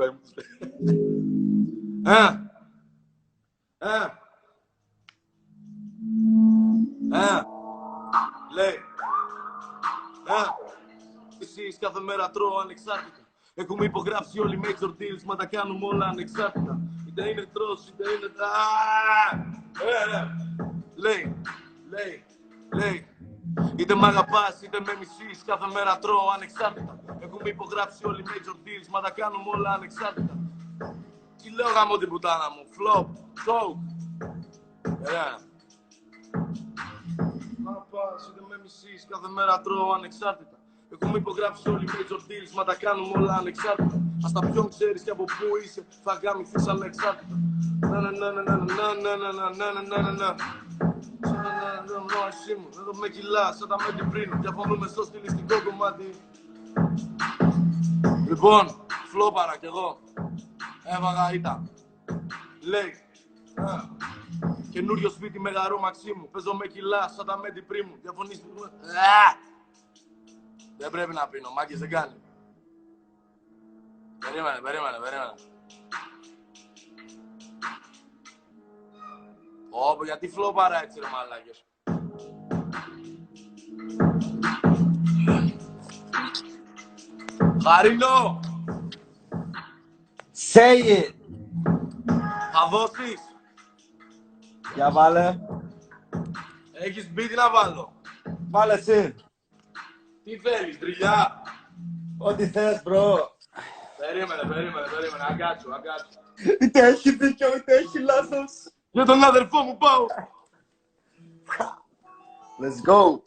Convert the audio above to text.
πέμπτους. Λέει. Εσείς κάθε μέρα τρώω ανεξάρτητα. Έχουμε υπογράψει όλοι major deals, μα τα κάνουμε όλα ανεξάρτητα. Είτε είναι τρως, είτε είναι... Λέει. Είτε μ' αγαπάς, είτε με μισείς, κάθε μέρα τρώω ανεξάρτητα. Έχουμε υπογράψει όλοι major deals, μα τα κάνουμε όλα ανεξάρτητα. Τι λέω γαμώ την πουτάνα μου, flop, choke. Μ' αγαπάς, είτε με μισείς, κάθε μέρα τρώω ανεξάρτητα. Έχουμε υπογράψει όλοι major deals, μα τα κάνουμε όλα ανεξάρτητα. Ας τα ποιον ξέρεις και από πού είσαι, θα γάμηθεις ανεξάρτητα. Εσύ μου, εδώ με κιλάς, σαν τα με την πριν. Διαφωνούμε στο στιλιστικό κομμάτι. Λοιπόν, φλόπαρα κι εγώ. Έβαγα ήττα. Λέει. Καινούριο σπίτι με γαρό Μαξίμου. Παίζω με κιλάς, σαν τα με την πριν μου. Διαφωνείς. Δεν πρέπει να πίνω, μάγκες δεν κάνει. Περίμενε. Ωπω, γιατί φλόπαρα έτσι ρε μαλάκες. Χαρίνο! Say it! Θα δώσεις! Για βάλε. Έχεις μπει, τι να βάλω. Βάλε εσύ. Τι θέλεις, τριλιά. Ό,τι θες, μπρο. Περίμενε, αγκάτσου. Είτε έχει δίκιο, είτε έχει λάθος. Για τον αδερφό μου πάω. Let's go.